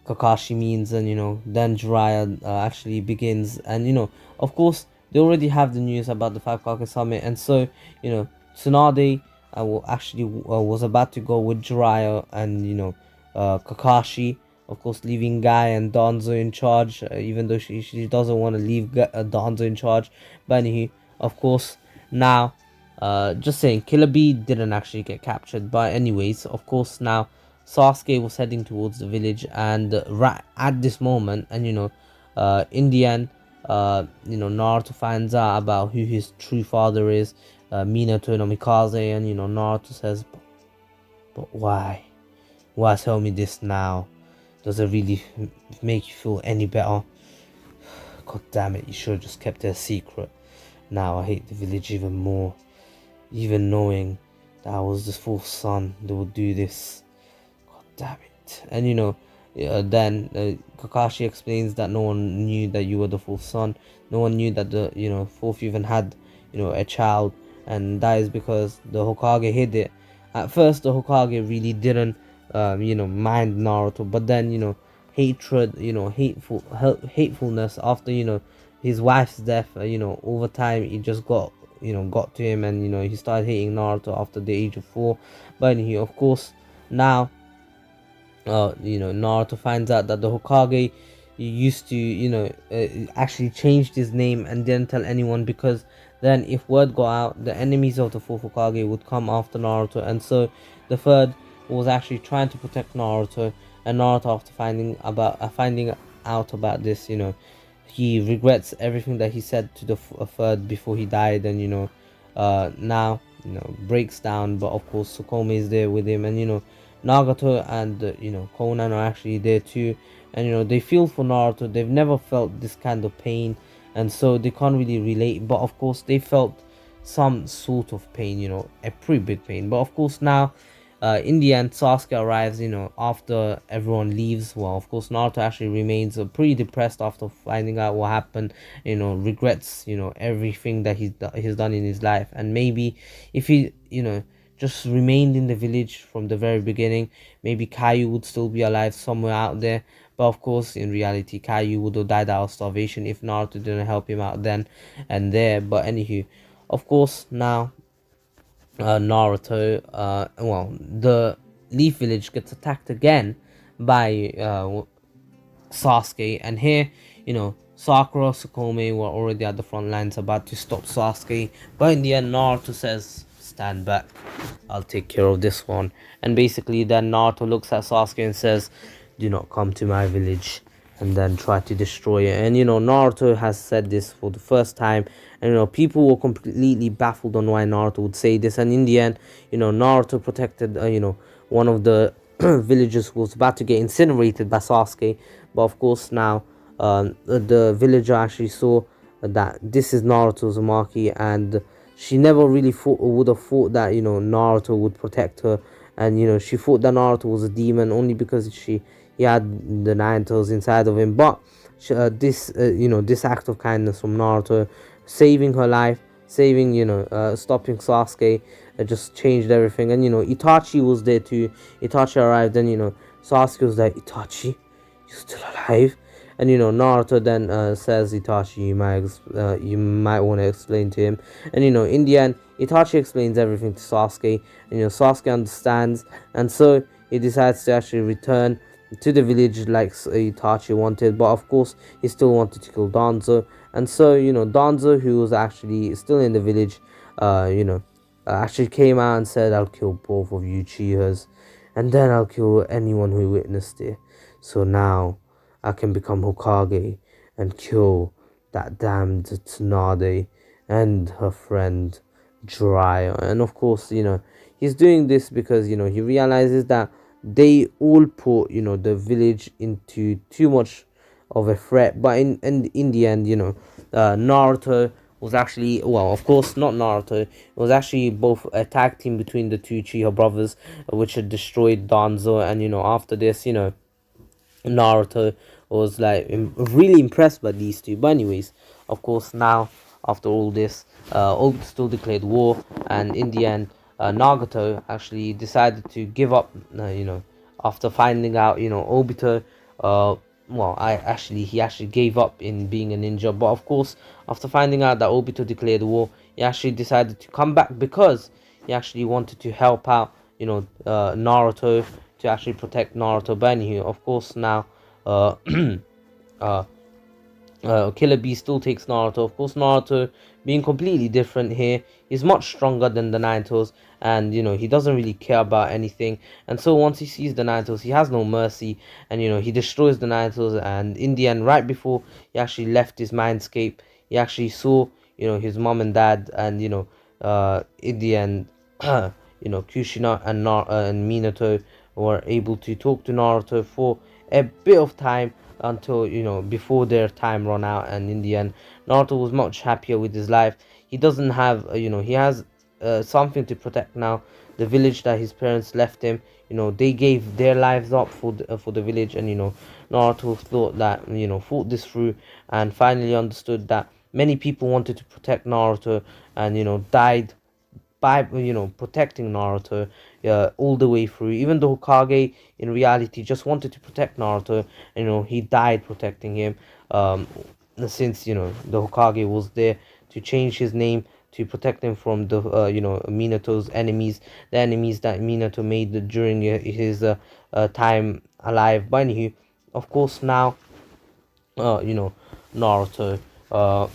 Kakashi means. And then Jiraiya actually begins. And of course they already have the news about the Five Kage Summit, and so Tsunade was about to go with Jiraiya and Kakashi, of course, leaving Guy and Danzo in charge, even though she doesn't want to leave Danzo in charge. But anyway, of course, now, just saying, Killer Bee didn't actually get captured. But anyways, of course, now Sasuke was heading towards the village, and right at this moment, and in the end, Naruto finds out about who his true father is, Minato no Mikaze, and Naruto says, but why? Why tell me this now? Does it really make you feel any better? God damn it, you should have just kept it a secret. Now I hate the village even more. Even knowing that I was the fourth son, they would do this. God damn it. And then Kakashi explains that no one knew that you were the fourth son. No one knew that the fourth even had a child, and that is because the Hokage hid it. At first, the Hokage really didn't mind Naruto, but then hatred, hatefulness after his wife's death, over time it just got to him, and he started hating Naruto after the age of 4. But he, of course, now Naruto finds out that the Hokage used to actually changed his name and didn't tell anyone, because then if word got out, the enemies of the fourth Hokage would come after Naruto. And so the third was actually trying to protect Naruto, and Naruto, after finding out about this, he regrets everything that he said to the third before he died, and now breaks down. But of course Sukome is there with him, and Nagato and Konan are actually there too, and they feel for Naruto. They've never felt this kind of pain, and so they can't really relate, but of course they felt some sort of pain, a pretty big pain. But of course now, in the end, Sasuke arrives, after everyone leaves. Well, of course, Naruto actually remains pretty depressed after finding out what happened, regrets, everything that he's done in his life. And maybe if he, just remained in the village from the very beginning, maybe Caillou would still be alive somewhere out there. But of course, in reality, Caillou would have died out of starvation if Naruto didn't help him out then and there. But anywho, of course, now Naruto, the Leaf Village gets attacked again by Sasuke, and here, Sakura, Sukome were already at the front lines about to stop Sasuke, but in the end, Naruto says, stand back, I'll take care of this one. And basically then Naruto looks at Sasuke and says, do not come to my village, and then try to destroy it. And Naruto has said this for the first time, and people were completely baffled on why Naruto would say this. And in the end, Naruto protected one of the villagers who was about to get incinerated by Sasuke. But of course now the villager actually saw that this is Naruto Uzumaki, and she never really would have thought that Naruto would protect her. And she thought that Naruto was a demon only because he had the nine tails inside of him. But this act of kindness from Naruto, saving her life, saving stopping Sasuke, just changed everything. And Itachi was there too. Itachi arrived, and Sasuke was like, Itachi, you still alive? And Naruto then says, Itachi, you might want to explain to him. And in the end, Itachi explains everything to Sasuke, and Sasuke understands, and so he decides to actually return to the village like Itachi wanted. But of course he still wanted to kill Danzo, and so Danzo, who was actually still in the village, actually came out and said, I'll kill both of you Chihas, and then I'll kill anyone who witnessed it. So now I can become Hokage and kill that damned Tsunade and her friend Jiraiya. And of course, he's doing this because, he realizes that they all put, the village into too much of a threat. But in the end, Naruto was actually, well, of course, not Naruto. It was actually both a tag team between the two Chiha brothers, which had destroyed Danzo. And, after this, Naruto was like really impressed by these two. But anyways, of course, now after all this, Obito still declared war, and in the end, Nagato actually decided to give up. After finding out, Obito, he actually gave up in being a ninja. But of course, after finding out that Obito declared war, he actually decided to come back because he actually wanted to help out, Naruto, to actually protect Naruto. But anywho, of course, now uh, uh, Killer Bee still takes Naruto. Of course, Naruto being completely different here. He's much stronger than the Ninetales, and he doesn't really care about anything. And so once he sees the Ninetales, he has no mercy, and he destroys the Ninetales. And in the end, right before he actually left his mindscape, he actually saw his mom and dad, and in the end, Kushina and Minato were able to talk to Naruto for a bit of time until before their time run out. And in the end, Naruto was much happier with his life. He doesn't have he has something to protect now. The village that his parents left him, they gave their lives up for the village. And Naruto thought that thought this through, and finally understood that many people wanted to protect Naruto, and died by protecting Naruto all the way through. Even though Hokage in reality just wanted to protect Naruto, he died protecting him. Since the Hokage was there to change his name to protect him from the Minato's enemies, the enemies that Minato made during his time alive. But anywho, of course now Naruto uh,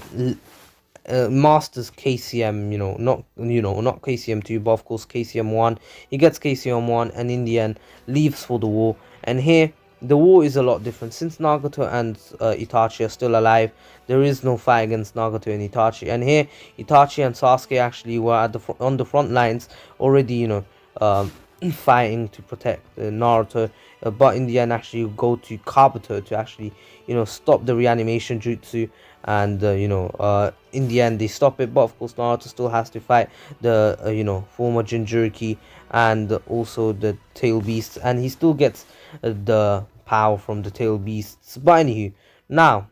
masters KCM, not KCM 2, but of course KCM 1. He gets KCM 1, and in the end leaves for the war. And here the war is a lot different. Since Nagato and Itachi are still alive, there is no fight against Nagato and Itachi. And here Itachi and Sasuke actually were at on the front lines already, um, fighting to protect Naruto. But in the end, actually go to Kabuto to actually stop the reanimation jutsu. And in the end they stop it. But of course Naruto still has to fight the former Jinchuriki and also the tail beasts, and he still gets the power from the tail beasts. But anywho, now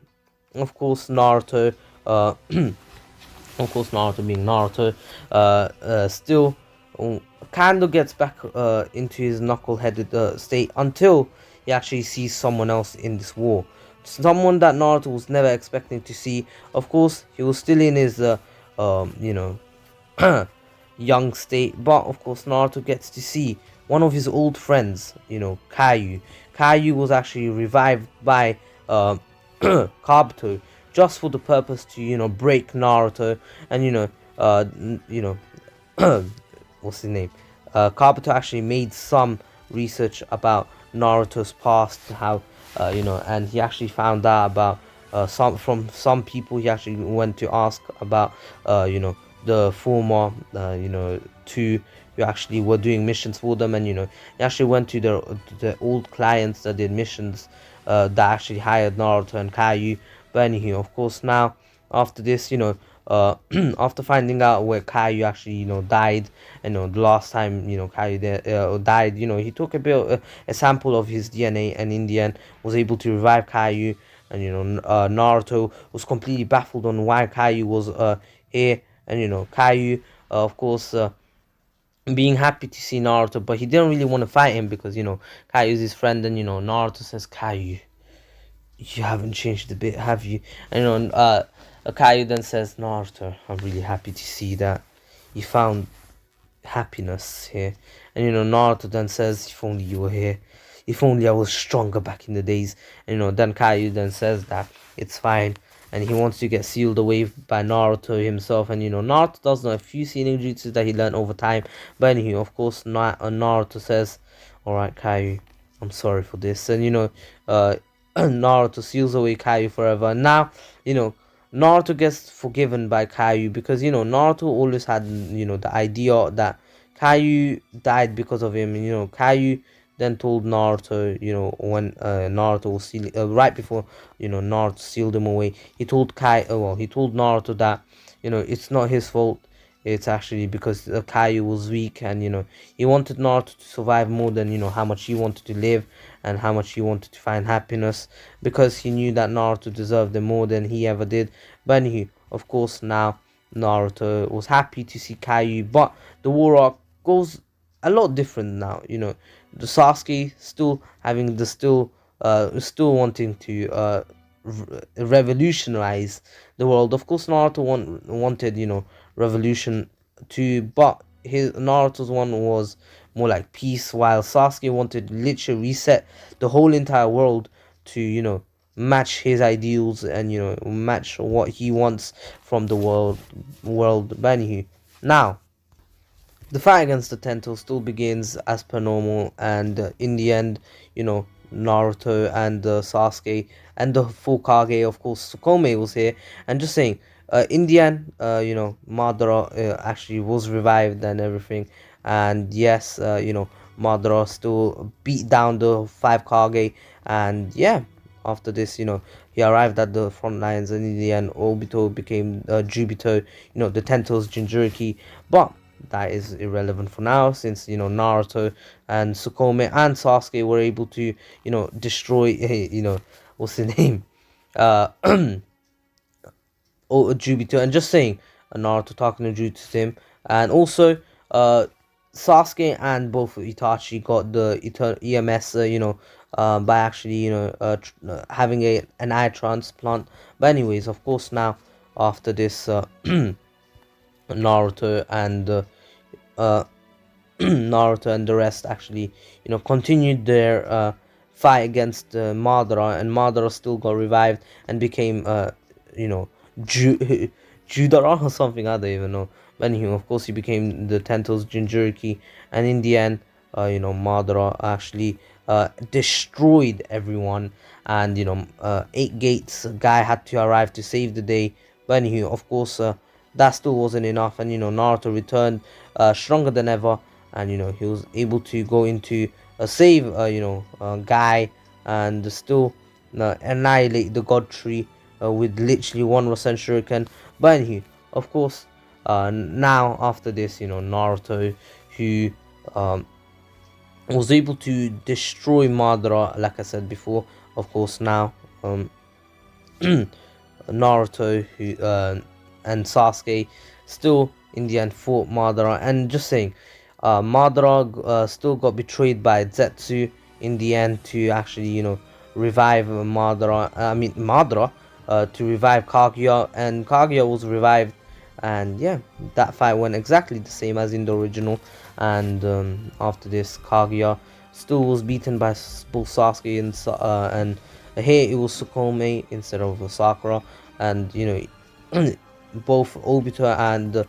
of course Naruto of course Naruto being Naruto still kind of gets back into his knuckle-headed state until he actually sees someone else in this war, someone that Naruto was never expecting to see. Of course, he was still in his young state, but of course Naruto gets to see one of his old friends, Kaiju. Kaiju was actually revived by Kabuto just for the purpose to break Naruto. And what's his name? Kabuto actually made some research about Naruto's past, how and he actually found out about some people. He actually went to ask about the former two who actually were doing missions for them. And he actually went to the old clients that did missions, that actually hired Naruto and Kaiju. But anywho, of course, now after this, after finding out where Caillou actually died, and the last time Caillou died, he took a sample of his DNA, and in the end was able to revive Caillou. And Naruto was completely baffled on why Caillou was here. And Caillou, of course, being happy to see Naruto, but he didn't really want to fight him because Caillou is his friend. And Naruto says, Caillou, you haven't changed a bit, have you? And Akayu then says, Naruto, I'm really happy to see that you found happiness here. And Naruto then says, if only you were here, if only I was stronger back in the days. And then Kaiju then says that it's fine, and he wants to get sealed away by Naruto himself. And Naruto does know a few sealing jutsu that he learned over time. But anyway, of course, Naruto says, alright Kaiju, I'm sorry for this. And Naruto seals away Kaiju forever. And now, Naruto gets forgiven by Kaiju because Naruto always had the idea that Kaiju died because of him. And Kaiju then told Naruto, when Naruto was sealing, right before Naruto sealed him away, he told he told Naruto that it's not his fault. It's actually because Kaiju was weak, and he wanted Naruto to survive more than how much he wanted to live, and how much he wanted to find happiness, because he knew that Naruto deserved it more than he ever did. But of course, now Naruto was happy to see Kaiju, but the war arc goes a lot different now. The Sasuke still having the still wanting to revolutionize the world. Of course, Naruto wanted revolution too, but his Naruto's one was more like peace, while Sasuke wanted to literally reset the whole entire world to, match his ideals and, match what he wants from the world. But anywho, now the fight against the Tento still begins as per normal, and in the end, Naruto and Sasuke and the full Kage, of course, Sukome was here, and just saying, in the end, Madara actually was revived and everything, and yes, Madara still beat down the five Kage, and yeah. After this, he arrived at the front lines, and in the end, Obito became Jubito, the Tento's Jinchuriki. But that is irrelevant for now, since Naruto and Sukome and Sasuke were able to destroy what's his name, uh Jubito. And just saying, Naruto talking to him, and also Sasuke and both Itachi got the EMS by actually having an eye transplant. But anyways, of course, now after this, Naruto and uh, Naruto and the rest actually, continued their fight against Madara, and Madara still got revived and became, you know, Ju- Judara or something. I don't even know. But anyway, of course, he became the Tento's Jinchuriki, and in the end, Madara actually destroyed everyone, and eight gates guy had to arrive to save the day. But anyway, of course, that still wasn't enough, and Naruto returned stronger than ever, and he was able to go into a save guy, and still annihilate the god tree with literally 1% shuriken. But anyway, of course, now after this, Naruto, who um, was able to destroy Madara, like I said before. Of course, now Naruto and Sasuke still in the end fought Madara, and just saying, Madara still got betrayed by Zetsu in the end to actually revive Madara. I mean Madara to revive Kaguya, and Kaguya was revived, and yeah, that fight went exactly the same as in the original. And after this, Kaguya still was beaten by both Sasuke and here it was Sukome instead of Sakura, and both Obito and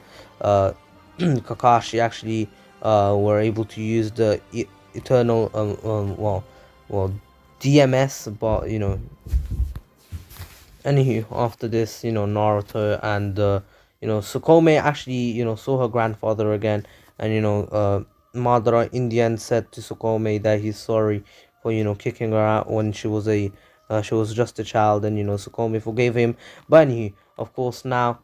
Kakashi actually were able to use the eternal well DMS, but anywho, after this, Naruto and Sukome actually saw her grandfather again, and Madara in the end said to Sukome that he's sorry for kicking her out when she was just a child, and Sukome forgave him. But anywho, of course, now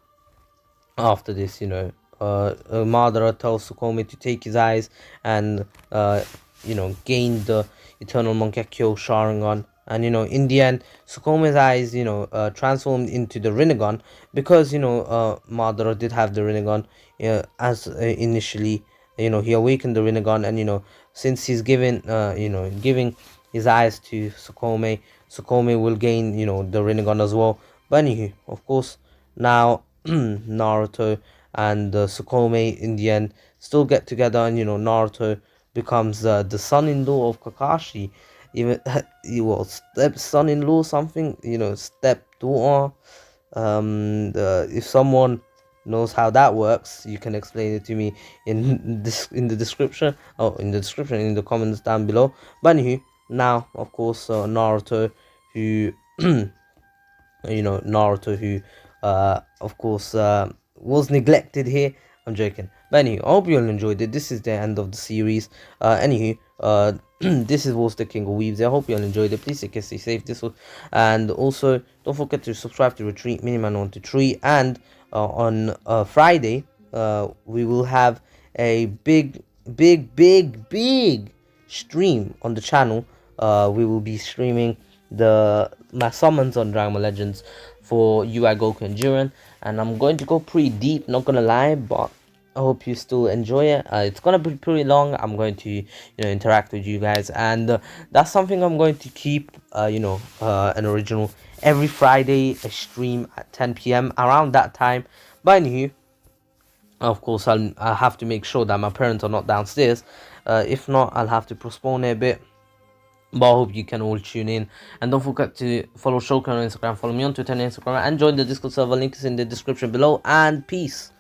after this, Madara tells Sukome to take his eyes and gain the eternal Monkekyo Sharingan. And in the end, Sukome's eyes transformed into the Rinnegan, because Madara did have the Rinnegan as initially. He awakened the Rinnegan, and since he's giving his eyes to Sukome will gain the Rinnegan as well. But anywho, of course, now Naruto and Sukome in the end still get together, and Naruto becomes the son-in-law of Kakashi, even step son-in-law something, step daughter. If someone knows how that works, you can explain it to me in the description, in the comments down below. But anywho, now of course Naruto, who Naruto, who of course was neglected here. I'm joking. But anyway, I hope you all enjoyed it. This is the end of the series. Anywho, this was the King of Weaves. I hope you all enjoyed it. Please stay safe. This was, and also don't forget to subscribe to Retreat Miniman123. And on Friday, we will have a big stream on the channel. We will be streaming my summons on Dragon Ball Legends for UI Goku and Jiren, and I'm going to go pretty deep, not gonna lie, but I hope you still enjoy it. It's gonna be pretty long. I'm going to interact with you guys, and that's something I'm going to keep an original every Friday, a stream at 10 p.m. around that time. But anywho, Of course, I have to make sure that my parents are not downstairs. If not, I'll have to postpone it a bit. But I hope you can all tune in. And don't forget to follow Shoka on Instagram, follow me on Twitter and Instagram, and join the Discord server. Link is in the description below. And peace.